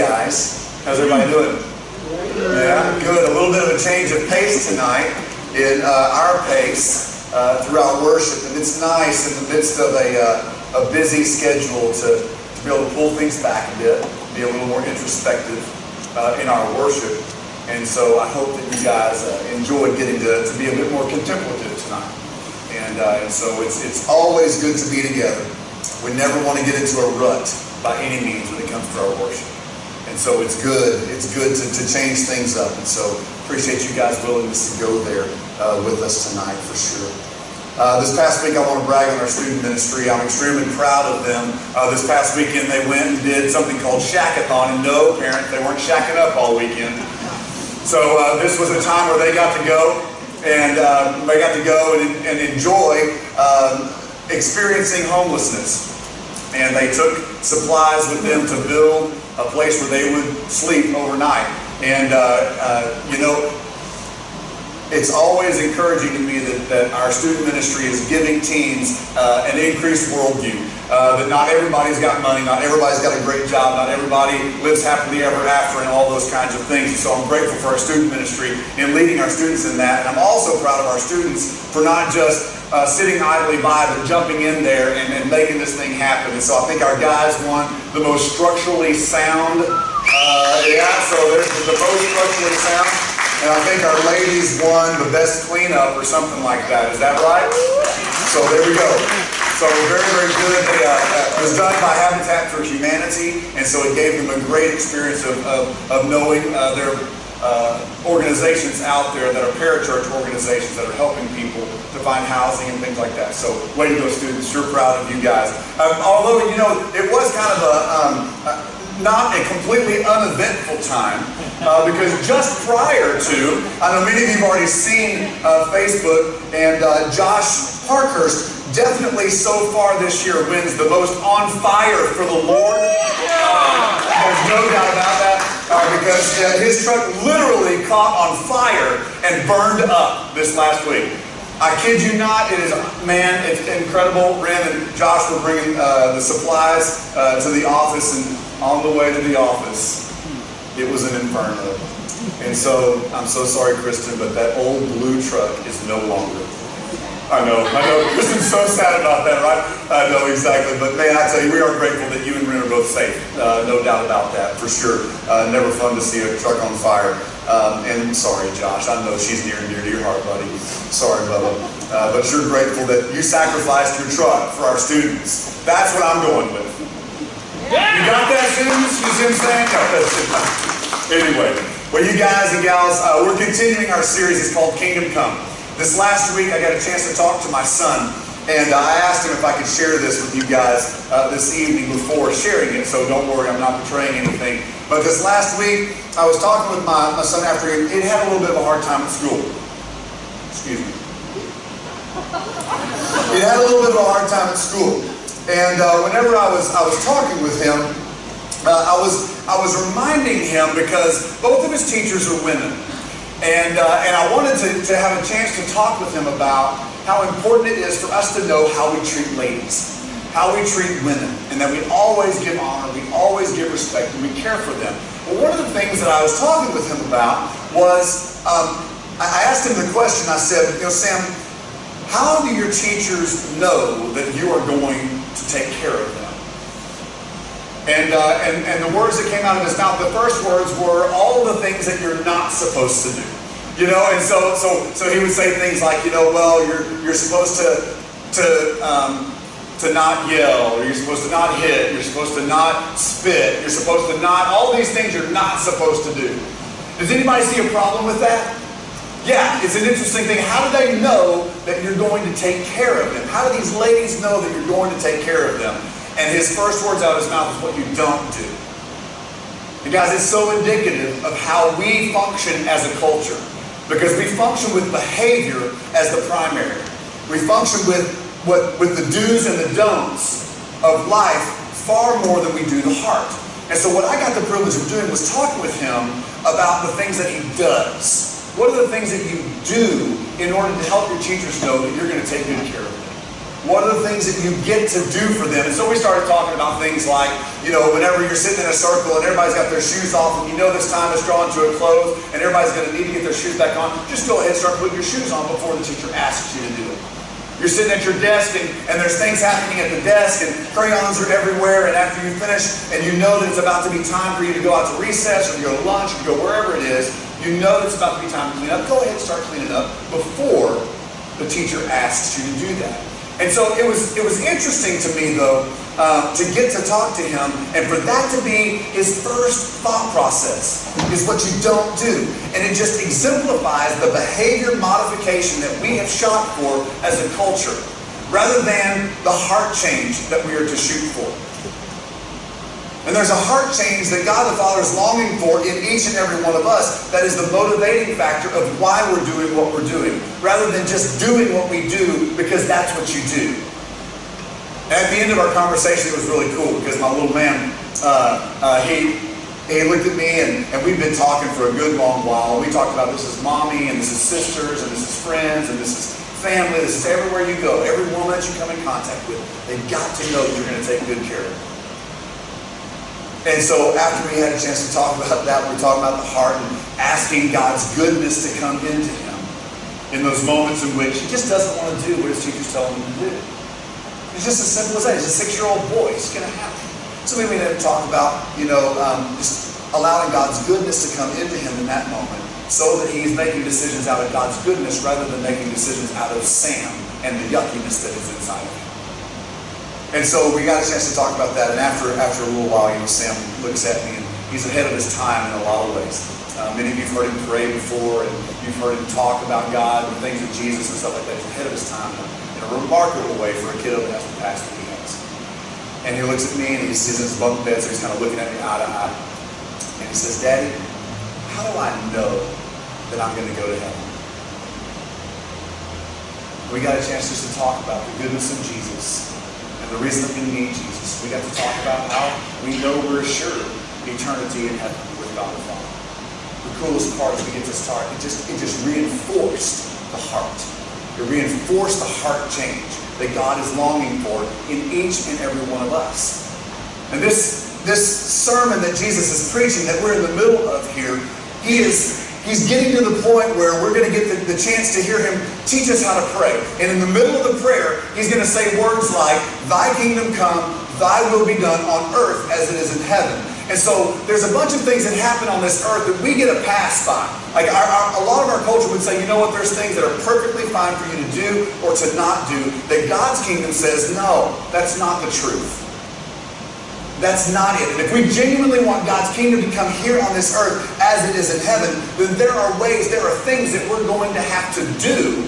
guys. How's everybody doing? Yeah, good. A little bit of a change of pace tonight in our pace throughout worship. And it's nice in the midst of a busy schedule to be able to pull things back a bit, be a little more introspective in our worship. And so I hope that you guys enjoyed getting to be a bit more contemplative tonight. And so it's always good to be together. We never want to get into a rut by any means when it comes to our worship. And so it's good to change things up. And so appreciate you guys' willingness to go there with us tonight for sure. This past week I want to brag on our student ministry. I'm extremely proud of them. This past weekend they went and did something called Shack-a-thon. And no, parents, they weren't shacking up all weekend. So this was a time where they got to go and enjoy experiencing homelessness. And they took supplies with them to build a place where they would sleep overnight. And you know, it's always encouraging to me that our student ministry is giving teens an increased worldview. That not everybody's got money, not everybody's got a great job, not everybody lives happily ever after and all those kinds of things. So I'm grateful for our student ministry and leading our students in that. And I'm also proud of our students for not just sitting idly by, but jumping in there and making this thing happen. And so I think our guys won the most structurally sound. So there's the most structurally sound. And I think our ladies won the best cleanup or something like that. Is that right? So there we go. So very, very good. It was done by Habitat for Humanity, and so it gave them a great experience of knowing there are organizations out there that are parachurch organizations that are helping people to find housing and things like that. So way to go, students. Sure proud of you guys. Although, you know, it was kind of not a completely uneventful time because just prior to, I know many of you have already seen Facebook, and Josh Parkhurst definitely so far this year wins the most on fire for the Lord. There's no doubt about that because his truck literally caught on fire and burned up this last week. I kid you not, it is, man, it's incredible. Ren and Josh were bringing the supplies to the office, and on the way to the office, it was an inferno. And so, I'm so sorry, Kristen, but that old blue truck is no longer. I know. Kristen's so sad about that, right? I know, exactly. But man, I tell you, we are grateful that you and Ren are both safe. No doubt about that, for sure. Never fun to see a truck on fire. And sorry, Josh, I know she's near and dear to your heart, buddy. Sorry, Bubba. But you're grateful that you sacrificed your truck for our students. That's what I'm going with. You got that, students? You see what I'm saying? Anyway, well, you guys and gals, we're continuing our series. It's called Kingdom Come. This last week, I got a chance to talk to my son, and I asked him if I could share this with you guys this evening before sharing it, so don't worry, I'm not betraying anything. But this last week, I was talking with my son after he had a little bit of a hard time at school. Excuse me. He had a little bit of a hard time at school. And whenever I was talking with him, I was reminding him, because both of his teachers are women, and I wanted to have a chance to talk with him about how important it is for us to know how we treat ladies, how we treat women, and that we always give honor, we always give respect, and we care for them. Well, one of the things that I was talking with him about was, I asked him the question. I said, you know, Sam, how do your teachers know that you are going to take care of them? And the words that came out of his mouth, the first words were all the things that you're not supposed to do. You know, and so he would say things like, you know, well, you're supposed to not yell, or you're supposed to not hit, you're supposed to not spit, you're supposed to not, all these things you're not supposed to do. Does anybody see a problem with that? Yeah, it's an interesting thing. How do they know that you're going to take care of them? How do these ladies know that you're going to take care of them? And his first words out of his mouth is what you don't do. And guys, it's so indicative of how we function as a culture. Because we function with behavior as the primary. We function with the do's and the don'ts of life far more than we do the heart. And so what I got the privilege of doing was talking with him about the things that he does. What are the things that you do in order to help your teachers know that you're going to take good care of them? What are the things that you get to do for them? And so we started talking about things like, whenever you're sitting in a circle and everybody's got their shoes off and you know this time is drawing to a close and everybody's going to need to get their shoes back on, just go ahead and start putting your shoes on before the teacher asks you to do it. You're sitting at your desk and there's things happening at the desk and crayons are everywhere, and after you finish and you know that it's about to be time for you to go out to recess or to go to lunch or to go wherever it is, you know that it's about to be time to clean up, go ahead and start cleaning up before the teacher asks you to do that. And so it was interesting to me, though, to get to talk to him, and for that to be his first thought process is what you don't do. And it just exemplifies the behavior modification that we have shot for as a culture, rather than the heart change that we are to shoot for. And there's a heart change that God the Father is longing for in each and every one of us. That is the motivating factor of why we're doing what we're doing, rather than just doing what we do because that's what you do. And at the end of our conversation, it was really cool because my little man, he looked at me and we've been talking for a good long while. We talked about this is mommy and this is sisters and this is friends and this is family. This is everywhere you go. Every woman that you come in contact with, they've got to know that you're going to take good care of them. And so after we had a chance to talk about that, we were talking about the heart and asking God's goodness to come into him in those moments in which he just doesn't want to do what his teacher's telling him to do. It's just as simple as that. He's a 6-year-old boy. He's going to have it. So maybe we need to talk about, just allowing God's goodness to come into him in that moment so that he's making decisions out of God's goodness rather than making decisions out of Sam and the yuckiness that is inside of him. And so we got a chance to talk about that, and after a little while, Sam looks at me, and he's ahead of his time in a lot of ways. Many of you have heard him pray before, and you've heard him talk about God and things of Jesus and stuff like that. He's ahead of his time in a remarkable way for a kiddo that has the pastor he has. And he looks at me, and he's in his bunk bed, so he's kind of looking at me eye to eye. And he says, "Daddy, how do I know that I'm going to go to heaven?" We got a chance just to talk about the goodness of Jesus. The reason that we need Jesus. We got to talk about how we know we're assured eternity in heaven with God the Father. The coolest part is we get to start. It just reinforced the heart. It reinforced the heart change that God is longing for in each and every one of us. And this sermon that Jesus is preaching that we're in the middle of here, He's getting to the point where we're going to get the chance to hear him teach us how to pray. And in the middle of the prayer, he's going to say words like, "Thy kingdom come, thy will be done on earth as it is in heaven." And so there's a bunch of things that happen on this earth that we get a pass by. Like a lot of our culture would say, you know what, there's things that are perfectly fine for you to do or to not do. That God's kingdom says, no, that's not the truth. That's not it. And if we genuinely want God's kingdom to come here on this earth as it is in heaven, then there are things that we're going to have to do,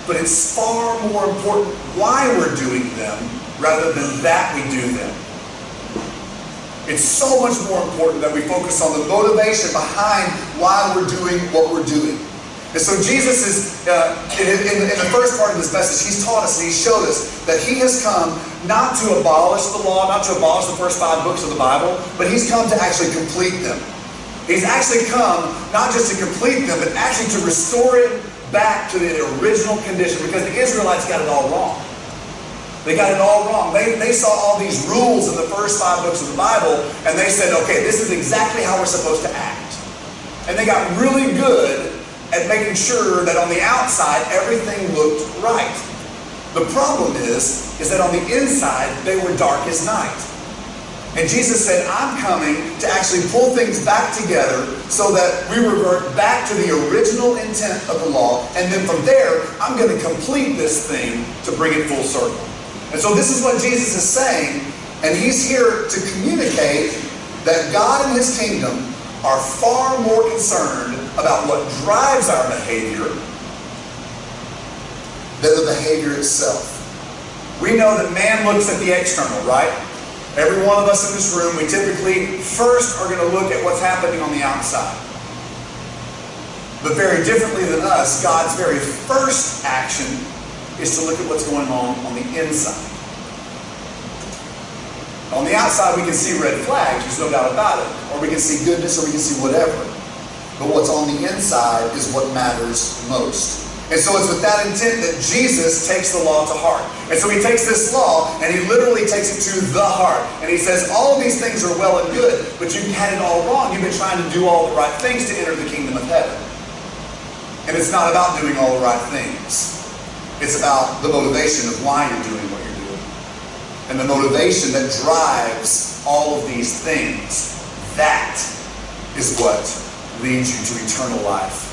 but it's far more important why we're doing them rather than that we do them. It's so much more important that we focus on the motivation behind why we're doing what we're doing. And so Jesus is, in the first part of this message, he's taught us and he showed us that he has come not to abolish the law, not to abolish the first 5 books of the Bible, but he's come to actually complete them. He's actually come not just to complete them, but actually to restore it back to the original condition, because the Israelites got it all wrong. They got it all wrong. They saw all these rules in the first 5 books of the Bible, and they said, okay, this is exactly how we're supposed to act. And they got really good at making sure that on the outside everything looked right. The problem is that on the inside they were dark as night. And Jesus said, I'm coming to actually pull things back together so that we revert back to the original intent of the law, and then from there I'm going to complete this thing to bring it full circle. And so this is what Jesus is saying, and he's here to communicate that God and his kingdom are far more concerned about what drives our behavior than the behavior itself. We know that man looks at the external, right? Every one of us in this room, we typically first are going to look at what's happening on the outside. But very differently than us, God's very first action is to look at what's going on the inside. On the outside, we can see red flags, there's no doubt about it. Or we can see goodness, or we can see whatever. But what's on the inside is what matters most. And so it's with that intent that Jesus takes the law to heart. And so he takes this law and he literally takes it to the heart. And he says, all of these things are well and good, but you've had it all wrong. You've been trying to do all the right things to enter the kingdom of heaven. And it's not about doing all the right things. It's about the motivation of why you're doing what you're doing. And the motivation that drives all of these things. That is what leads you to eternal life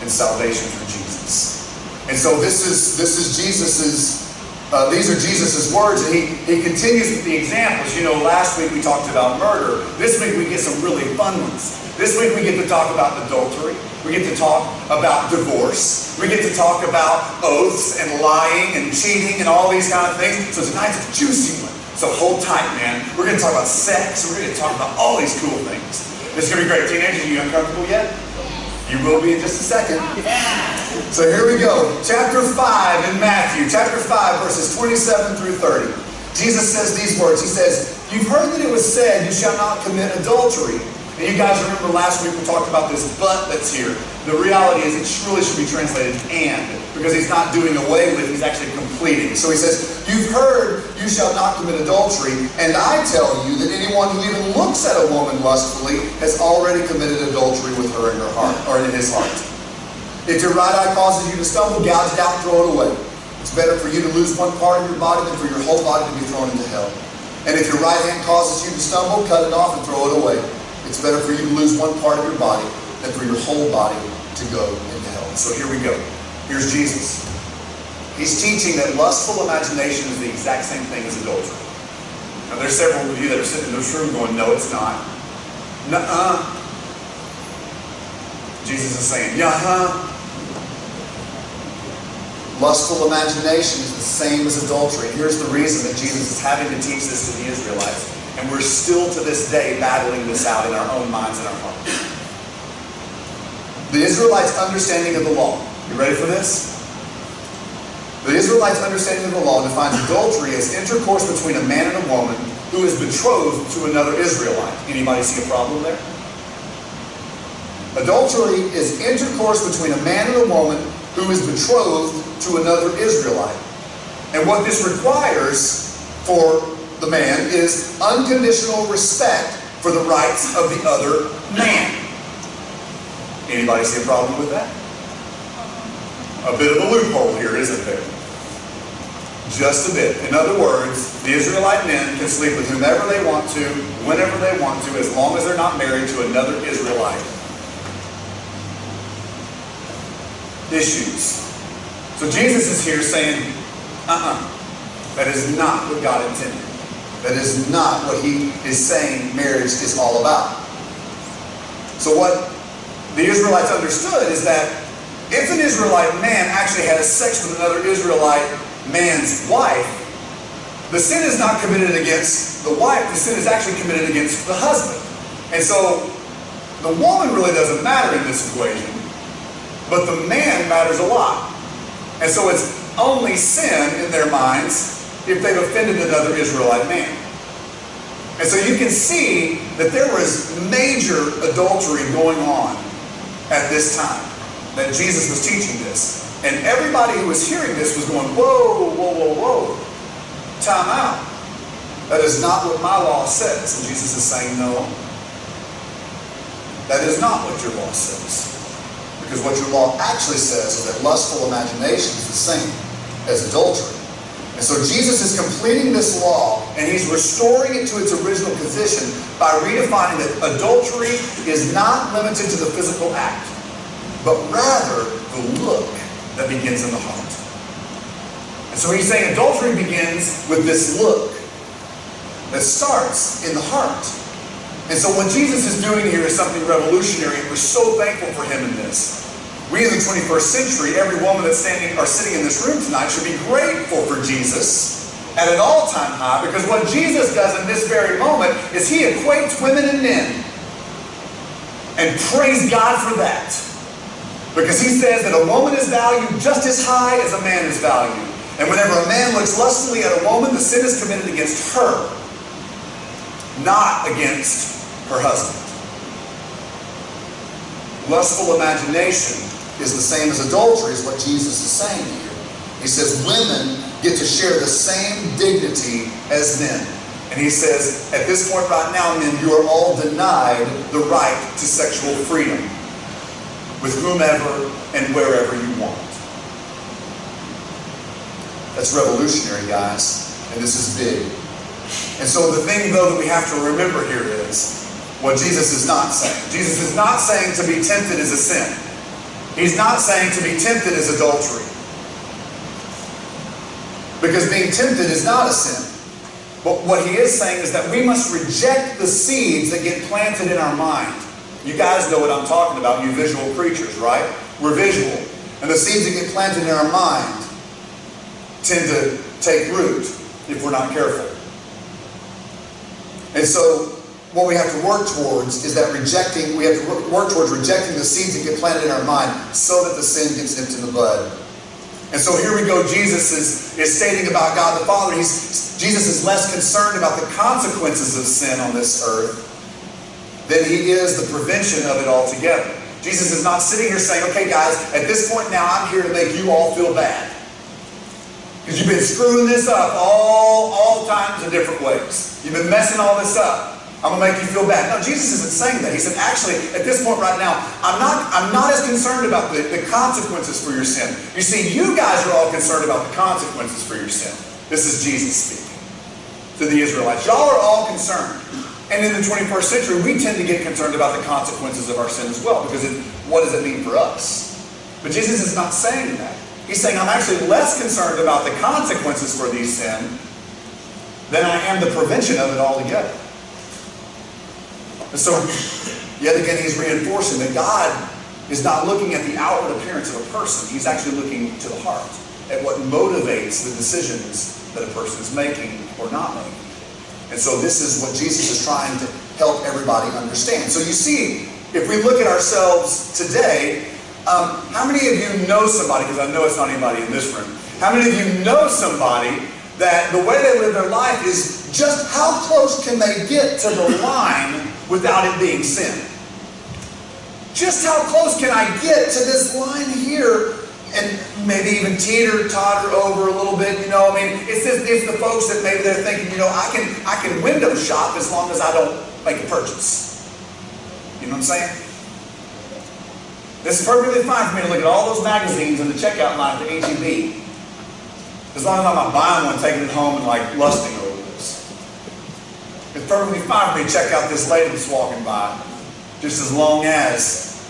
and salvation through Jesus. And so this is Jesus's. These are Jesus's words, and he continues with the examples. You know, last week we talked about murder. This week we get some really fun ones. This week we get to talk about adultery. We get to talk about divorce. We get to talk about oaths and lying and cheating and all these kind of things. So tonight's a juicy one. So hold tight, man. We're going to talk about sex. We're going to talk about all these cool things. This is going to be great. Teenagers, are you uncomfortable yet? You will be in just a second. So here we go. Chapter 5 in Matthew. Chapter 5, verses 27 through 30. Jesus says these words. He says, you've heard that it was said, you shall not commit adultery. And you guys remember last week we talked about this but that's here. The reality is it really should be translated and, because he's not doing away with, he's actually completing. So he says, you've heard you shall not commit adultery, and I tell you that anyone who even looks at a woman lustfully has already committed adultery with her in her heart, or in his heart. If your right eye causes you to stumble, gouge it out and throw it away. It's better for you to lose one part of your body than for your whole body to be thrown into hell. And if your right hand causes you to stumble, cut it off and throw it away. It's better for you to lose one part of your body than for your whole body to go into hell. So here we go. Here's Jesus. He's teaching that lustful imagination is the exact same thing as adultery. Now there's several of you that are sitting in this room going, no, it's not. Nuh-uh. Jesus is saying, yeah-huh. Lustful imagination is the same as adultery. Here's the reason that Jesus is having to teach this to the Israelites. And we're still to this day battling this out in our own minds and our hearts. The Israelites' understanding of the law. You ready for this? The Israelites' understanding of the law defines adultery as intercourse between a man and a woman who is betrothed to another Israelite. Anybody see a problem there? Adultery is intercourse between a man and a woman who is betrothed to another Israelite. And what this requires for the man is unconditional respect for the rights of the other man. Anybody see a problem with that? A bit of a loophole here, isn't there? Just a bit. In other words, the Israelite men can sleep with whomever they want to, whenever they want to, as long as they're not married to another Israelite. Issues. So Jesus is here saying, that is not what God intended. That is not what he is saying marriage is all about. So what the Israelites understood is that if an Israelite man actually has sex with another Israelite man's wife, the sin is not committed against the wife, the sin is actually committed against the husband. And so the woman really doesn't matter in this equation, but the man matters a lot. And so it's only sin in their minds if they've offended another Israelite man. And so you can see that there was major adultery going on at this time that Jesus was teaching this. And everybody who was hearing this was going, whoa, whoa, whoa, whoa. Time out. That is not what my law says. And Jesus is saying, no. That is not what your law says. Because what your law actually says is that lustful imagination is the same as adultery. And so Jesus is completing this law and he's restoring it to its original position by redefining that adultery is not limited to the physical act, but rather the look that begins in the heart. And so he's saying adultery begins with this look that starts in the heart. And so what Jesus is doing here is something revolutionary, and we're so thankful for him in this. We in the 21st century, every woman that's standing or sitting in this room tonight should be grateful for Jesus at an all-time high, because what Jesus does in this very moment is he equates women and men. And praise God for that. Because he says that a woman is valued just as high as a man is valued. And whenever a man looks lustfully at a woman, the sin is committed against her, not against her husband. Lustful imagination is the same as adultery, is what Jesus is saying here. He says women get to share the same dignity as men. And he says, at this point right now, men, you are all denied the right to sexual freedom with whomever and wherever you want. That's revolutionary, guys. And this is big. And so the thing, though, that we have to remember here is what Jesus is not saying. Jesus is not saying to be tempted is a sin. He's not saying to be tempted is adultery. Because being tempted is not a sin. But what he is saying is that we must reject the seeds that get planted in our mind. You guys know what I'm talking about, you visual creatures, right? We're visual. And the seeds that get planted in our mind tend to take root if we're not careful. And so what we have to work towards is that we have to work towards rejecting the seeds that get planted in our mind so that the sin gets nipped in the bud. And so here we go, Jesus is stating about God the Father. Jesus is less concerned about the consequences of sin on this earth than he is the prevention of it altogether. Jesus is not sitting here saying, okay guys, at this point now I'm here to make you all feel bad. Because you've been screwing this up all times in different ways. You've been messing all this up. I'm going to make you feel bad. No, Jesus isn't saying that. He said, actually, at this point right now, I'm not as concerned about the consequences for your sin. You see, you guys are all concerned about the consequences for your sin. This is Jesus speaking to the Israelites. Y'all are all concerned. And in the 21st century, we tend to get concerned about the consequences of our sin as well, because what does it mean for us? But Jesus is not saying that. He's saying, I'm actually less concerned about the consequences for these sin than I am the prevention of it altogether. And so, yet again, he's reinforcing that God is not looking at the outward appearance of a person. He's actually looking to the heart, at what motivates the decisions that a person is making or not making. And so this is what Jesus is trying to help everybody understand. So you see, if we look at ourselves today, how many of you know somebody, because I know it's not anybody in this room, how many of you know somebody that the way they live their life is just how close can they get to the line without it being sin? Just how close can I get to this line here and maybe even teeter-totter over a little bit, you know? I mean, it's the folks that maybe they're thinking, you know, I can window shop as long as I don't make a purchase. You know what I'm saying? This is perfectly fine for me to look at all those magazines in the checkout line at the H-E-B. As long as I'm not buying one, taking it home and like lusting over this. It's perfectly fine for me to check out this lady that's walking by. Just as long as,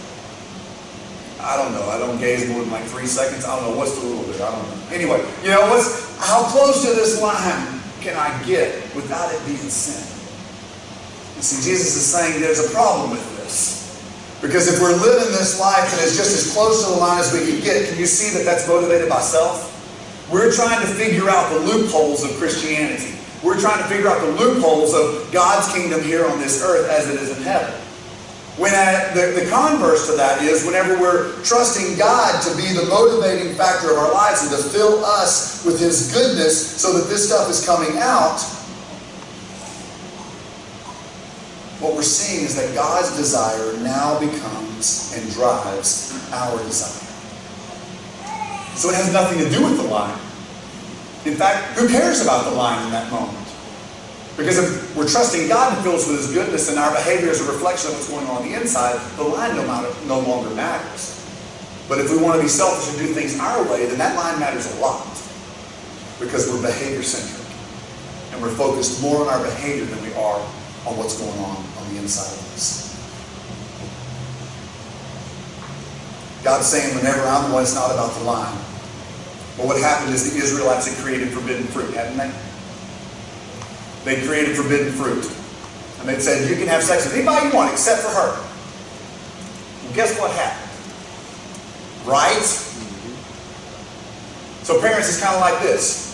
I don't know, I don't gaze more than like 3 seconds. I don't know, what's the little bit? I don't know. Anyway, you know, how close to this line can I get without it being sin? You see, Jesus is saying there's a problem with this. Because if we're living this life and it's just as close to the line as we can get, can you see that that's motivated by self? We're trying to figure out the loopholes of Christianity. We're trying to figure out the loopholes of God's kingdom here on this earth as it is in heaven. When the converse to that is whenever we're trusting God to be the motivating factor of our lives and to fill us with His goodness so that this stuff is coming out, what we're seeing is that God's desire now becomes and drives our desire. So it has nothing to do with the line. In fact, who cares about the line in that moment? Because if we're trusting God to fill us with His goodness and our behavior is a reflection of what's going on the inside, the line no longer matters. But if we want to be selfish and do things our way, then that line matters a lot. Because we're behavior-centric. And we're focused more on our behavior than we are on what's going on the inside of us. God's saying whenever I'm the one, it's not about the line. But what happened is the Israelites had created forbidden fruit, hadn't they? They created forbidden fruit. And they said, you can have sex with anybody you want except for her. Well, guess what happened? Right? So parents, it's kind of like this.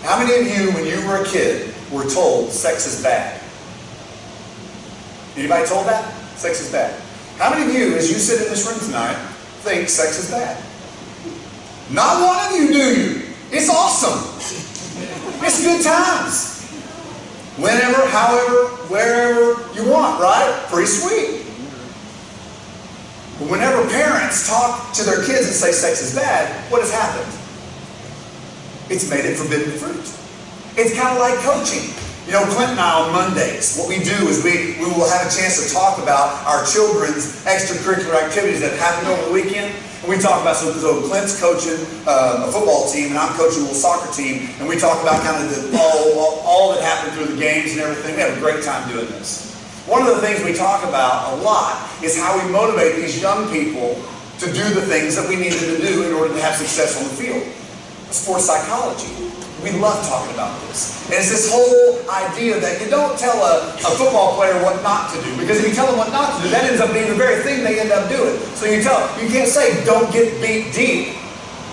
How many of you, when you were a kid, were told sex is bad? Anybody told that? Sex is bad. How many of you, as you sit in this room tonight, think sex is bad? Not one of you, do you? It's awesome. It's good times. Whenever, however, wherever you want, right? Pretty sweet. But whenever parents talk to their kids and say sex is bad, what has happened? It's made it forbidden fruit. It's kind of like coaching. You know, Clint and I on Mondays, what we do is we will have a chance to talk about our children's extracurricular activities that happened over the weekend. And we talk about, so Clint's coaching a football team and I'm coaching a little soccer team. And we talk about kind of all that happened through the games and everything. We have a great time doing this. One of the things we talk about a lot is how we motivate these young people to do the things that we need them to do in order to have success on the field. Sports psychology. We love talking about this. And it's this whole idea that you don't tell a football player what not to do. Because if you tell them what not to do, that ends up being the very thing they end up doing. So you can't say, don't get beat deep.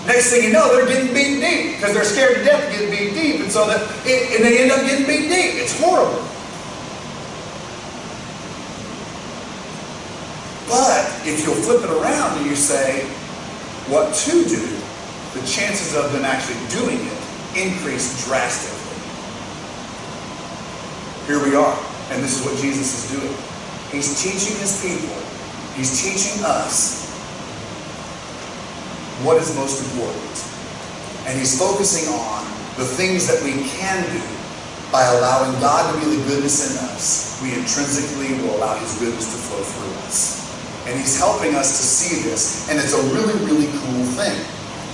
Next thing you know, they're getting beat deep. Because they're scared to death to get beat deep. And so and they end up getting beat deep. It's horrible. But if you'll flip it around and you say, what to do, the chances of them actually doing it increase drastically. Here we are, and this is what Jesus is doing. He's teaching his people, he's teaching us what is most important. And he's focusing on the things that we can do by allowing God to be the goodness in us. We intrinsically will allow his goodness to flow through us. And he's helping us to see this, and it's a really, really cool thing.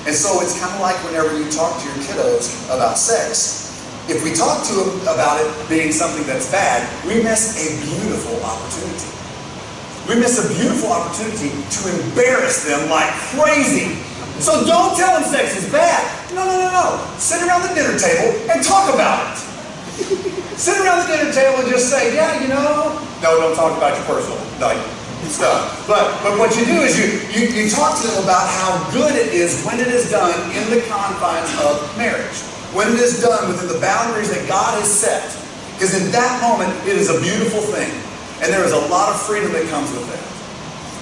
And so it's kind of like whenever you talk to your kiddos about sex. If we talk to them about it being something that's bad, we miss a beautiful opportunity. We miss a beautiful opportunity to embarrass them like crazy. So don't tell them sex is bad. No. Sit around the dinner table and talk about it. Sit around the dinner table and just say, yeah, you know. No, don't talk about your personal stuff. But what you do is you talk to them about how good it is when it is done in the confines of marriage. When it is done within the boundaries that God has set. Because in that moment, it is a beautiful thing. And there is a lot of freedom that comes with that.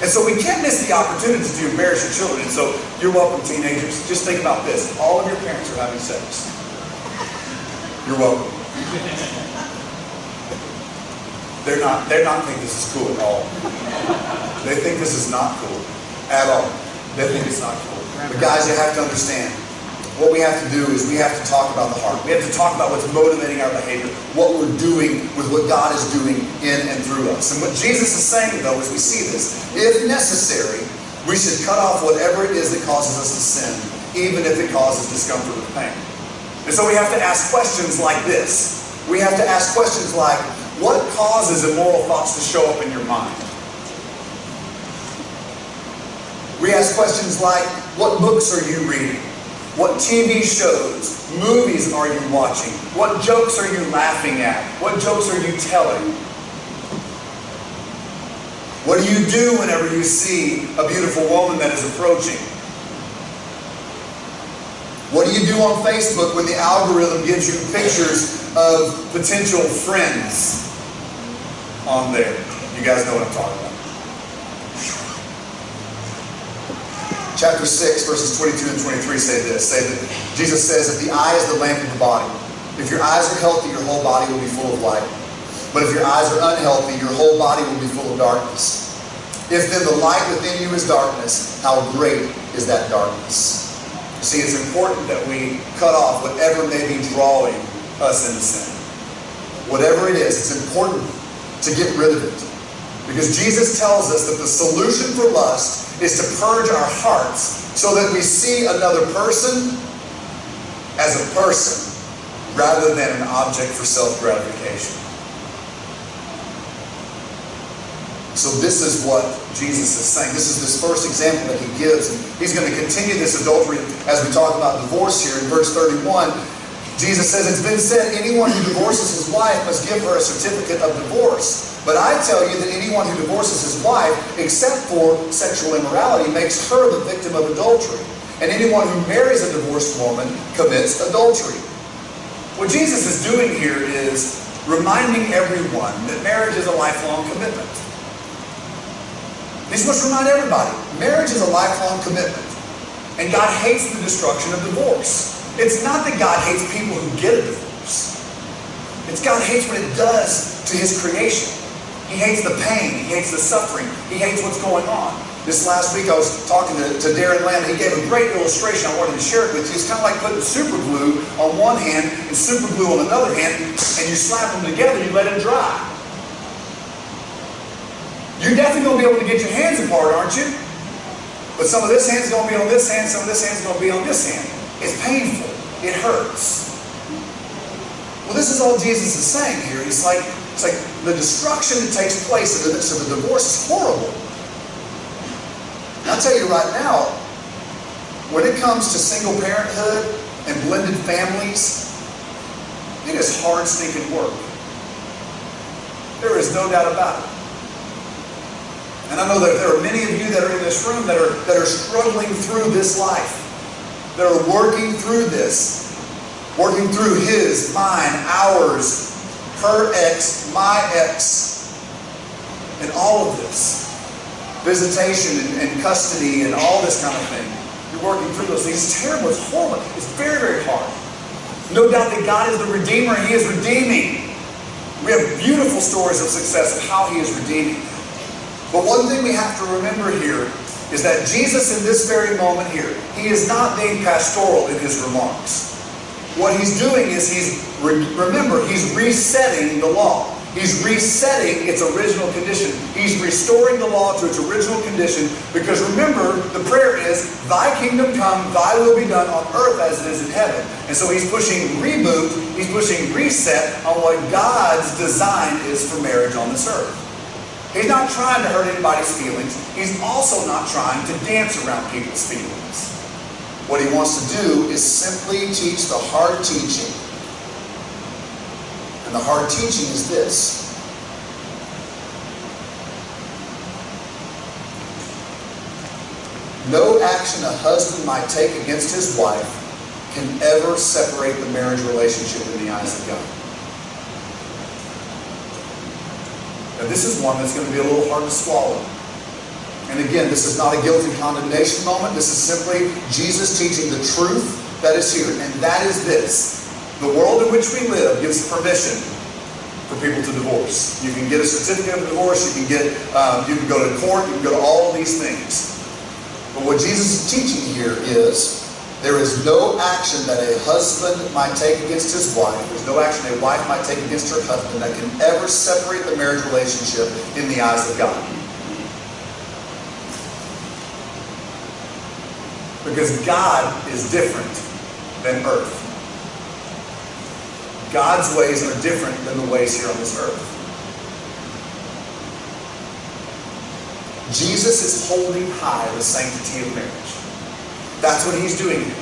And so we can't miss the opportunity to embarrass your children. And so you're welcome, teenagers. Just think about this. All of your parents are having sex. You're welcome. They're not think this is cool at all. They think this is not cool at all. They think it's not cool. But guys, you have to understand, what we have to do is we have to talk about the heart. We have to talk about what's motivating our behavior, what we're doing with what God is doing in and through us. And what Jesus is saying, though, as we see this, if necessary, we should cut off whatever it is that causes us to sin, even if it causes discomfort or pain. And so we have to ask questions like this. We have to ask questions like, what causes immoral thoughts to show up in your mind? We ask questions like, what books are you reading? What TV shows, movies are you watching? What jokes are you laughing at? What jokes are you telling? What do you do whenever you see a beautiful woman that is approaching? What do you do on Facebook when the algorithm gives you pictures of potential friends on there? You guys know what I'm talking about. Chapter 6, verses 22 and 23 say this. Jesus says that the eye is the lamp of the body. If your eyes are healthy, your whole body will be full of light. But if your eyes are unhealthy, your whole body will be full of darkness. If then the light within you is darkness, how great is that darkness? See, it's important that we cut off whatever may be drawing us into sin. Whatever it is, it's important to get rid of it. Because Jesus tells us that the solution for lust is to purge our hearts so that we see another person as a person rather than an object for self-gratification. So this is what Jesus is saying. This is this first example that he gives. And he's going to continue this adultery as we talk about divorce here. In verse 31, Jesus says, it's been said, anyone who divorces his wife must give her a certificate of divorce. But I tell you that anyone who divorces his wife, except for sexual immorality, makes her the victim of adultery. And anyone who marries a divorced woman commits adultery. What Jesus is doing here is reminding everyone that marriage is a lifelong commitment. He's supposed to remind everybody, marriage is a lifelong commitment. And God hates the destruction of divorce. It's not that God hates people who get a divorce. It's God hates what it does to his creation. He hates the pain. He hates the suffering. He hates what's going on. This last week I was talking to Darren Lamb. He gave a great illustration. I wanted to share it with you. It's kind of like putting super glue on one hand and super glue on another hand, and you slap them together, you let them dry. You're definitely going to be able to get your hands apart, aren't you? But some of this hand's going to be on this hand, some of this hand's going to be on this hand. It's painful. It hurts. Well, this is all Jesus is saying here. It's like the destruction that takes place in the midst of a divorce is horrible. And I'll tell you right now, when it comes to single parenthood and blended families, it is hard, stinking work. There is no doubt about it. And I know that there are many of you that are in this room that are struggling through this life, that are working through this, working through his, mine, ours, her ex, my ex, and all of this. Visitation and custody and all this kind of thing. You're working through those things. It's terrible. It's horrible. It's very, very hard. No doubt that God is the Redeemer. He is redeeming. We have beautiful stories of success of how he is redeeming. But one thing we have to remember here is that Jesus in this very moment here, he is not being pastoral in his remarks. What he's doing is remember, he's resetting the law. He's resetting its original condition. He's restoring the law to its original condition because remember, the prayer is, thy kingdom come, thy will be done on earth as it is in heaven. And so he's pushing reboot, he's pushing reset on what God's design is for marriage on this earth. He's not trying to hurt anybody's feelings. He's also not trying to dance around people's feelings. What he wants to do is simply teach the hard teaching. And the hard teaching is this. No action a husband might take against his wife can ever separate the marriage relationship in the eyes of God. Now this is one that's going to be a little hard to swallow. And again, this is not a guilt and condemnation moment. This is simply Jesus teaching the truth that is here. And that is this. The world in which we live gives permission for people to divorce. You can get a certificate of divorce. You can go to court. You can go to all of these things. But what Jesus is teaching here is there is no action that a husband might take against his wife. There's no action a wife might take against her husband that can ever separate the marriage relationship in the eyes of God. Because God is different than earth. God's ways are different than the ways here on this earth. Jesus is holding high the sanctity of marriage. That's what he's doing here.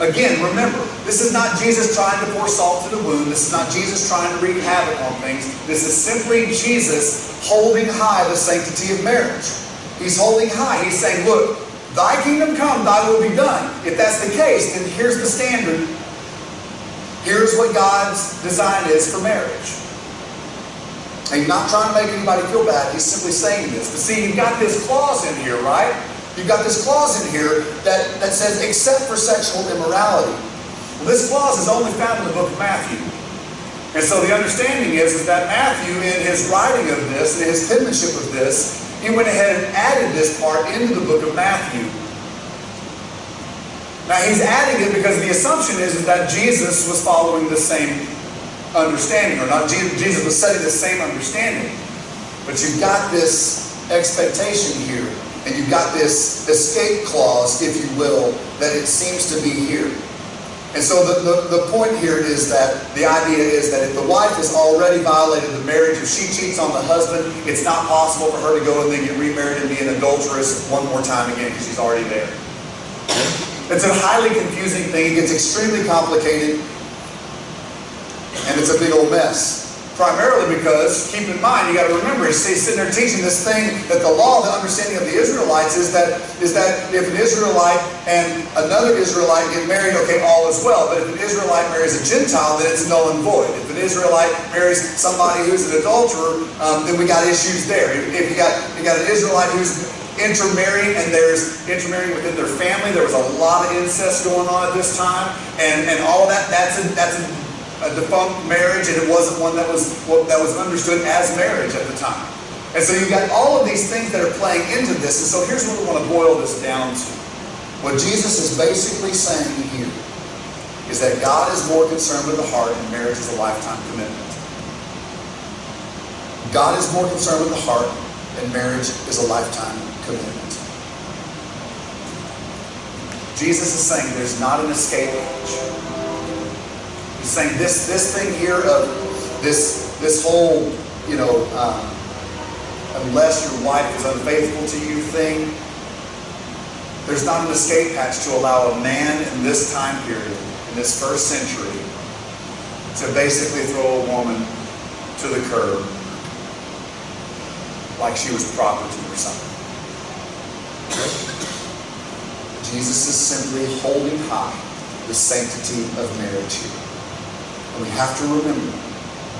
Again, remember, this is not Jesus trying to pour salt to the wound. This is not Jesus trying to wreak havoc on things. This is simply Jesus holding high the sanctity of marriage. He's holding high. He's saying, look, thy kingdom come, thy will be done. If that's the case, then here's the standard. Here's what God's design is for marriage. And he's not trying to make anybody feel bad. He's simply saying this. But see, you've got this clause in here, right? You've got this clause in here that says, except for sexual immorality. Well, this clause is only found in the book of Matthew. And so the understanding is that Matthew, in his writing of this, in his penmanship of this, he went ahead and added this part into the book of Matthew. Now he's adding it because the assumption is that Jesus was following the same understanding, or not Jesus was setting the same understanding. But you've got this expectation here, and you've got this escape clause, if you will, that it seems to be here. And so the point here is that the idea is that if the wife has already violated the marriage, if she cheats on the husband, it's not possible for her to go and then get remarried and be an adulteress one more time again because she's already there. It's a highly confusing thing. It gets extremely complicated. And it's a big old mess. Primarily because, keep in mind, you got to remember, he's sitting there teaching this thing that the law, the understanding of the Israelites is that if an Israelite and another Israelite get married, okay, all is well. But if an Israelite marries a Gentile, then it's null and void. If an Israelite marries somebody who's an adulterer, then we got issues there. If you got an Israelite who's intermarried and there's intermarrying within their family, there was a lot of incest going on at this time, and all of that, that's a defunct marriage, and it wasn't one that was understood as marriage at the time. And so you've got all of these things that are playing into this. And so here's what we want to boil this down to. What Jesus is basically saying here is that God is more concerned with the heart, and marriage is a lifetime commitment. God is more concerned with the heart, and marriage is a lifetime commitment. Jesus is saying there's not an escape hatch. He's saying this thing here of this whole, unless your wife is unfaithful to you thing, there's not an escape hatch to allow a man in this time period, in this first century, to basically throw a woman to the curb like she was property or something. Jesus is simply holding high the sanctity of marriage here. And we have to remember,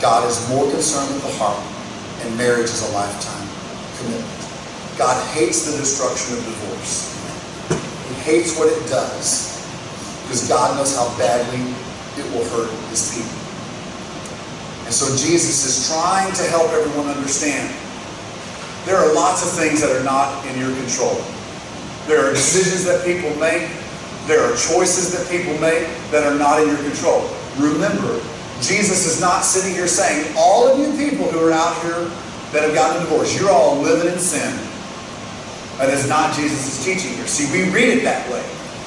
God is more concerned with the heart, and marriage is a lifetime commitment. God hates the destruction of divorce. He hates what it does, because God knows how badly it will hurt His people. And so Jesus is trying to help everyone understand there are lots of things that are not in your control. There are decisions that people make. There are choices that people make that are not in your control. Remember, Jesus is not sitting here saying, all of you people who are out here that have gotten a divorce, you're all living in sin. That is not Jesus' teaching here. See, we read it that way.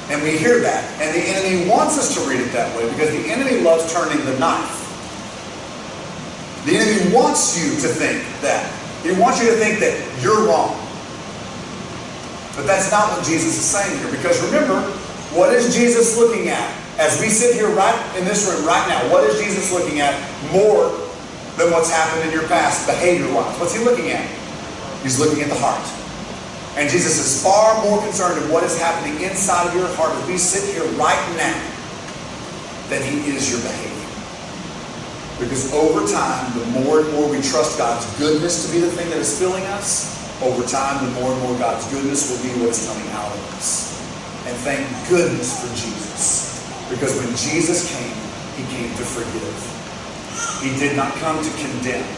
And we hear that. And the enemy wants us to read it that way because the enemy loves turning the knife. The enemy wants you to think that. He wants you to think that you're wrong. But that's not what Jesus is saying here. Because remember, what is Jesus looking at? As we sit here right in this room right now, what is Jesus looking at more than what's happened in your past, behavior-wise? What's He looking at? He's looking at the heart. And Jesus is far more concerned with what is happening inside of your heart as we sit here right now than He is your behavior. Because over time, the more and more we trust God's goodness to be the thing that is filling us, over time, the more and more God's goodness will be what is coming out of us. And thank goodness for Jesus. Because when Jesus came, He came to forgive. He did not come to condemn.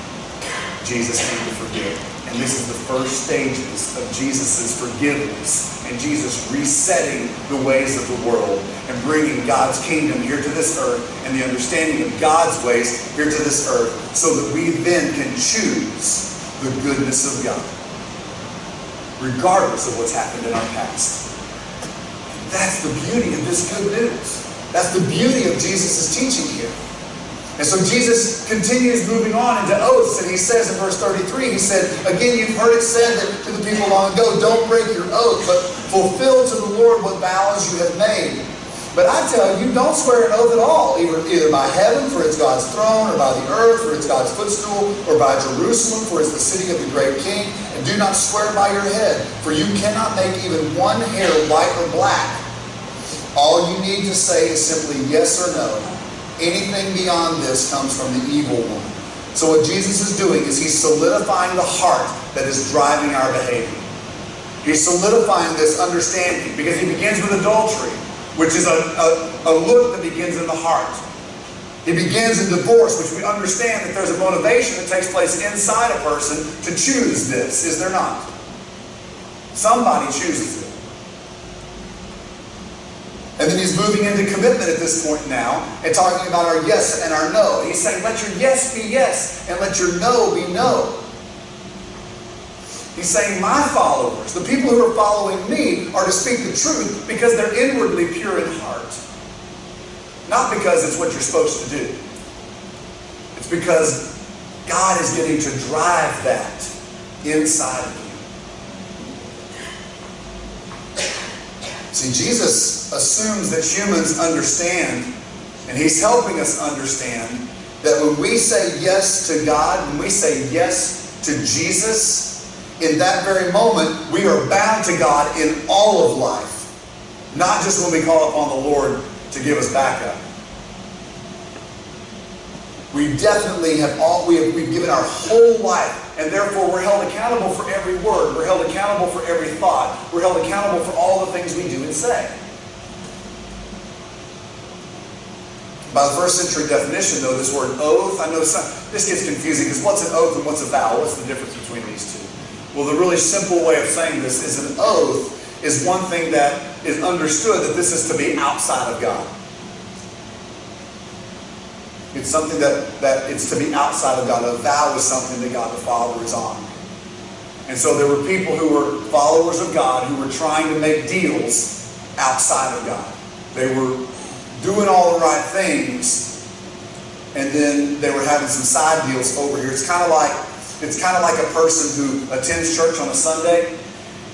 Jesus came to forgive. And this is the first stages of Jesus' forgiveness and Jesus resetting the ways of the world and bringing God's kingdom here to this earth and the understanding of God's ways here to this earth so that we then can choose the goodness of God regardless of what's happened in our past. And that's the beauty of this good news. That's the beauty of Jesus' teaching here. And so Jesus continues moving on into oaths, and He says in verse 33, He said, again, you've heard it said that to the people long ago, don't break your oath, but fulfill to the Lord what vows you have made. But I tell you, don't swear an oath at all, either by heaven, for it's God's throne, or by the earth, for it's God's footstool, or by Jerusalem, for it's the city of the great King. And do not swear by your head, for you cannot make even one hair white or black. All you need to say is simply yes or no. Anything beyond this comes from the evil one. So what Jesus is doing is He's solidifying the heart that is driving our behavior. He's solidifying this understanding because He begins with adultery, which is a look that begins in the heart. He begins in divorce, which we understand that there's a motivation that takes place inside a person to choose this, is there not? Somebody chooses it. And then He's moving into commitment at this point now and talking about our yes and our no. He's saying, let your yes be yes and let your no be no. He's saying, my followers, the people who are following me, are to speak the truth because they're inwardly pure in heart. Not because it's what you're supposed to do. It's because God is getting to drive that inside of you. See, Jesus assumes that humans understand, and He's helping us understand, that when we say yes to God, when we say yes to Jesus, in that very moment, we are bound to God in all of life. Not just when we call upon the Lord to give us backup. We definitely we've given our whole life, and therefore we're held accountable for every word. We're held accountable for every thought. We're held accountable for all the things we do and say. By the first century definition, though, this word oath, I know this gets confusing because what's an oath and what's a vow? What's the difference between these two? Well, the really simple way of saying this is an oath is one thing that is understood that this is to be outside of God. It's something that it's to be outside of God. A vow is something that God the Father is honoring. And so there were people who were followers of God who were trying to make deals outside of God. They were doing all the right things, and then they were having some side deals over here. It's kind of like a person who attends church on a Sunday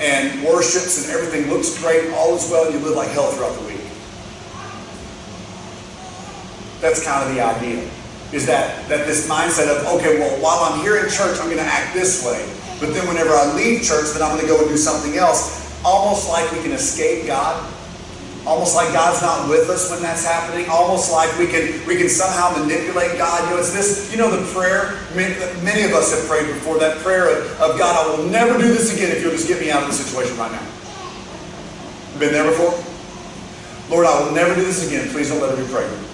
and worships and everything looks great, all is well, and you live like hell throughout the week. That's kind of the idea. Is that this mindset of, okay, well, while I'm here in church, I'm going to act this way. But then whenever I leave church, then I'm going to go and do something else. Almost like we can escape God. Almost like God's not with us when that's happening. Almost like we can somehow manipulate God. It's this, the prayer, many of us have prayed before, that prayer of God, I will never do this again if you'll just get me out of this situation right now. Been there before? Lord, I will never do this again. Please don't let it be pregnant.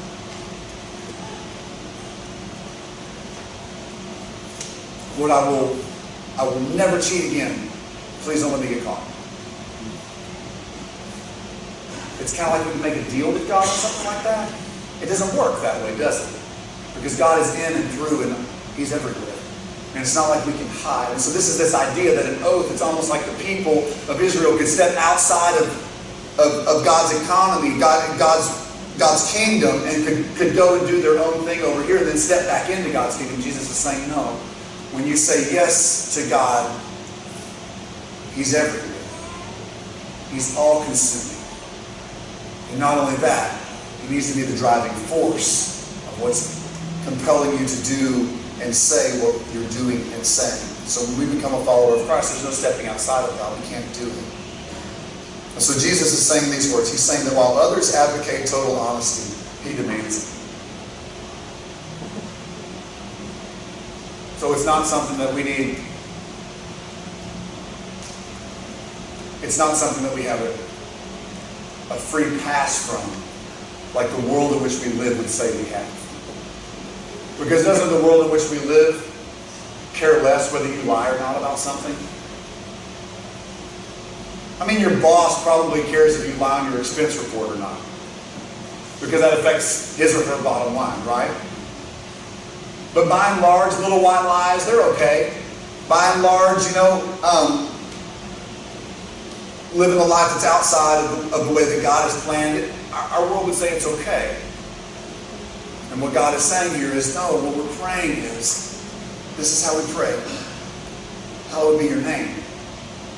Lord, I will never cheat again. Please don't let me get caught. It's kind of like we can make a deal with God or something like that. It doesn't work that way, does it? Because God is in and through and He's everywhere. And it's not like we can hide. And so this is this idea that an oath, it's almost like the people of Israel could step outside of God's economy, God's kingdom, and could go and do their own thing over here and then step back into God's kingdom. Jesus is saying, no. When you say yes to God, He's everywhere. He's all-consuming. And not only that, He needs to be the driving force of what's compelling you to do and say what you're doing and saying. So when we become a follower of Christ, there's no stepping outside of God. We can't do it. And so Jesus is saying these words. He's saying that while others advocate total honesty, He demands it. So it's not something that we need. It's not something that we have a free pass from, like the world in which we live would say we have. Because doesn't the world in which we live care less whether you lie or not about something? I mean, your boss probably cares if you lie on your expense report or not, because that affects his or her bottom line, right? But by and large, little white lies, they're okay. By and large, living a life that's outside of the way that God has planned it, our world would say it's okay. And what God is saying here is, no, what we're praying is, this is how we pray. Hallowed be your name.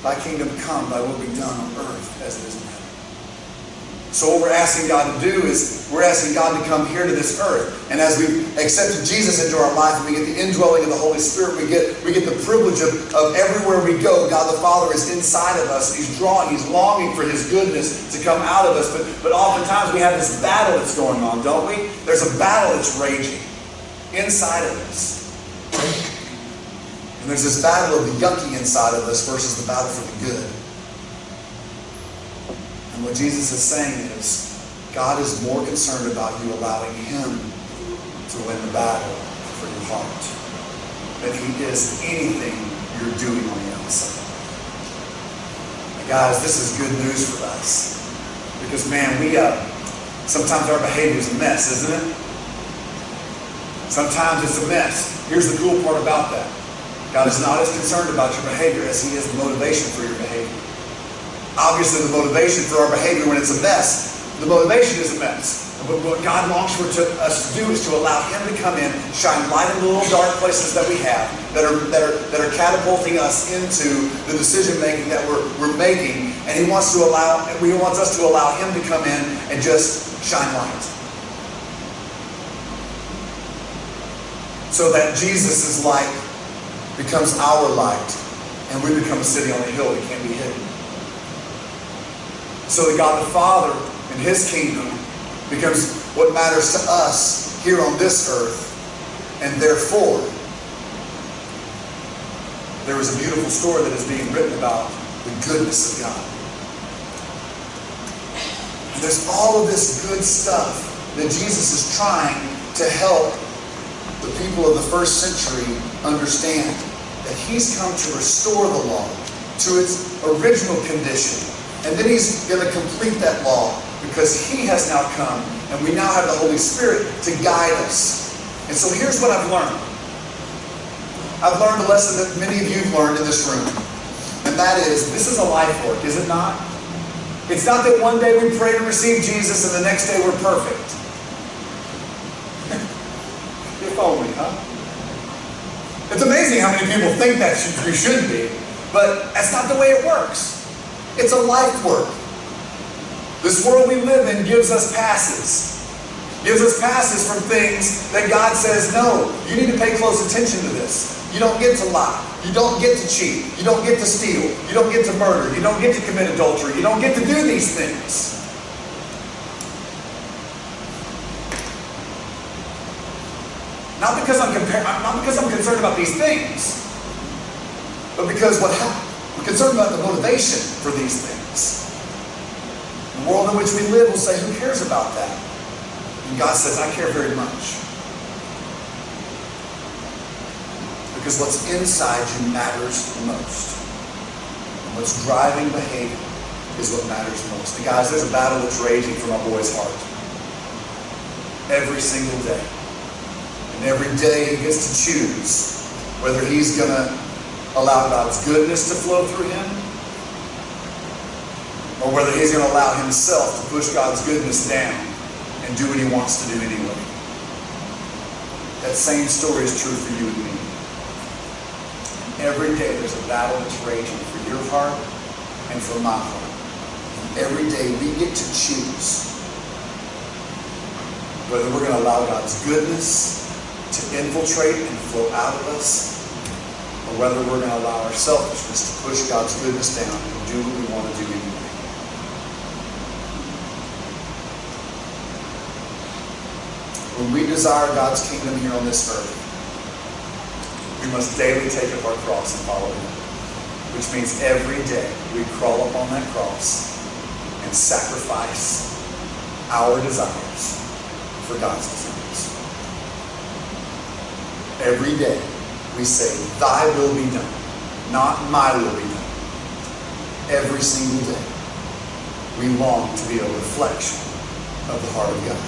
Thy kingdom come, thy will be done on earth as it is in heaven. So what we're asking God to do is, we're asking God to come here to this earth. And as we accepted Jesus into our life and we get the indwelling of the Holy Spirit, we get the privilege of everywhere we go, God the Father is inside of us. He's drawing, He's longing for His goodness to come out of us. But oftentimes we have this battle that's going on, don't we? There's a battle that's raging inside of us. And there's this battle of the yucky inside of us versus the battle for the good. And what Jesus is saying is, God is more concerned about you allowing Him to win the battle for your heart than He is anything you're doing on the outside. And guys, this is good news for us. Because man, sometimes our behavior is a mess, isn't it? Sometimes it's a mess. Here's the cool part about that. God is not as concerned about your behavior as He is the motivation for your behavior. Obviously, the motivation for our behavior when it's a mess, the motivation is a mess. But what God longs for us to do is to allow Him to come in, shine light in the little dark places that we have, that are catapulting us into the decision making that we're making, and He wants us to allow Him to come in and just shine light, so that Jesus' light becomes our light, and we become a city on a hill that can't be hidden. So that God the Father and His kingdom becomes what matters to us here on this earth. And therefore, there is a beautiful story that is being written about the goodness of God. And there's all of this good stuff that Jesus is trying to help the people of the first century understand that he's come to restore the law to its original condition. And then he's going to complete that law because he has now come and we now have the Holy Spirit to guide us. And so here's what I've learned. I've learned a lesson that many of you have learned in this room. And that is, this is a life work, is it not? It's not that one day we pray to receive Jesus and the next day we're perfect. If only, huh? It's amazing how many people think that we should be, but that's not the way it works. It's a life work. This world we live in gives us passes. Gives us passes from things that God says, no, you need to pay close attention to this. You don't get to lie. You don't get to cheat. You don't get to steal. You don't get to murder. You don't get to commit adultery. You don't get to do these things. Not because I'm concerned about these things, but because I'm concerned about the motivation for these things. The world in which we live will say, who cares about that? And God says, I care very much. Because what's inside you matters the most. And what's driving behavior is what matters most. And guys, there's a battle that's raging for my boy's heart. Every single day. And every day he gets to choose whether he's going to allow God's goodness to flow through him or whether he's going to allow himself to push God's goodness down and do what he wants to do anyway. That same story is true for you and me. Every day there's a battle that's raging for your heart and for my heart. And every day we get to choose whether we're going to allow God's goodness to infiltrate and flow out of us, or whether we're going to allow our selfishness to push God's goodness down and do what we want to do anyway. When we desire God's kingdom here on this earth, we must daily take up our cross and follow him. Which means every day we crawl up on that cross and sacrifice our desires for God's desires. Every day we say, thy will be done, not my will be done. Every single day we long to be a reflection of the heart of God.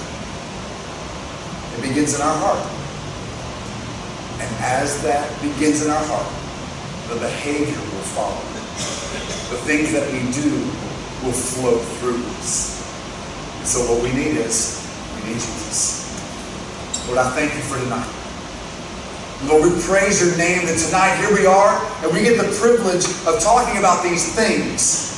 It begins in our heart. And as that begins in our heart, the behavior will follow. The things that we do will flow through us. And so what we need is, we need Jesus. Lord, I thank you for tonight. Lord, we praise your name that tonight here we are and we get the privilege of talking about these things.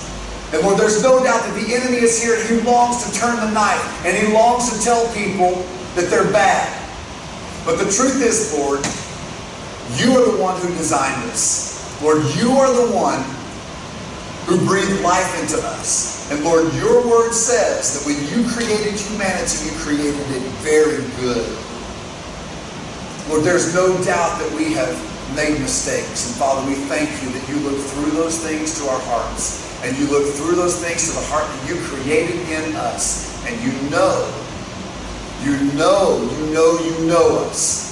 And Lord, there's no doubt that the enemy is here and he longs to turn the knife and he longs to tell people that they're bad. But the truth is, Lord, you are the one who designed this. Lord, you are the one who breathed life into us. And Lord, your word says that when you created humanity, you created it very good. Lord, there's no doubt that we have made mistakes. And Father, we thank you that you look through those things to our hearts. And you look through those things to the heart that you created in us. And you know us.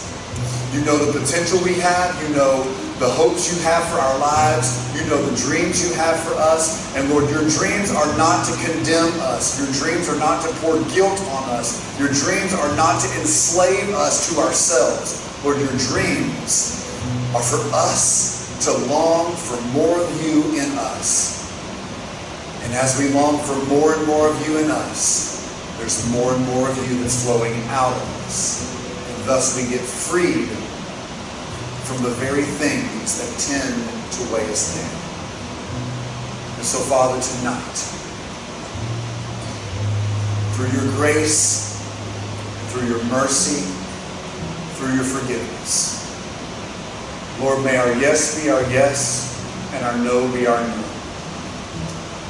You know the potential we have. You know the hopes you have for our lives. You know the dreams you have for us. And Lord, your dreams are not to condemn us. Your dreams are not to pour guilt on us. Your dreams are not to enslave us to ourselves. Lord, your dreams are for us to long for more of you in us. And as we long for more and more of you in us, there's more and more of you that's flowing out of us. And thus we get freed from the very things that tend to weigh us down. And so, Father, tonight, through your grace, through your mercy, through your forgiveness, Lord, may our yes be our yes and our no be our no.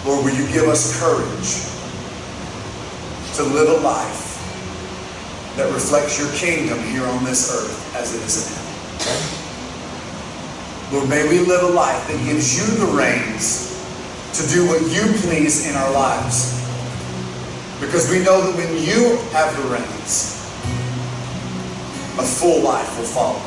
Lord, will you give us courage to live a life that reflects your kingdom here on this earth as it is in heaven. Lord, may we live a life that gives you the reins to do what you please in our lives. Because we know that when you have the reins, a full life will follow.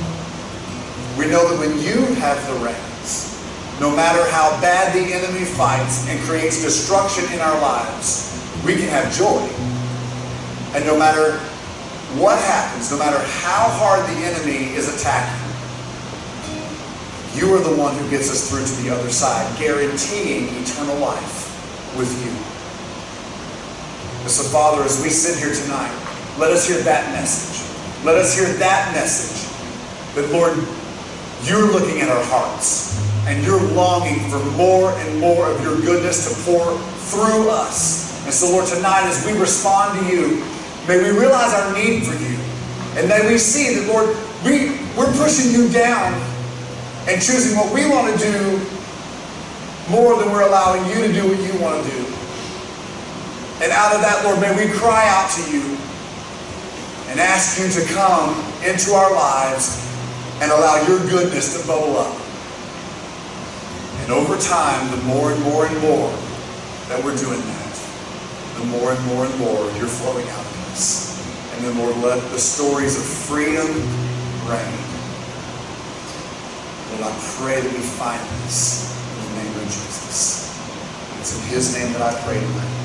We know that when you have the reins, no matter how bad the enemy fights and creates destruction in our lives, we can have joy. And no matter what happens, no matter how hard the enemy is attacking, you are the one who gets us through to the other side, guaranteeing eternal life with you. And so, Father, as we sit here tonight, let us hear that message. Let us hear that message. That, Lord, you're looking at our hearts, and you're longing for more and more of your goodness to pour through us. And so, Lord, tonight as we respond to you, may we realize our need for you. And may we see that, Lord, we're pushing you down and choosing what we want to do more than we're allowing you to do what you want to do. And out of that, Lord, may we cry out to you and ask you to come into our lives and allow your goodness to bubble up. And over time, the more and more and more that we're doing that, the more and more and more you're flowing out of us. And then, Lord, let the stories of freedom reign. Lord, I pray that we find this in the name of Jesus. It's in his name that I pray tonight.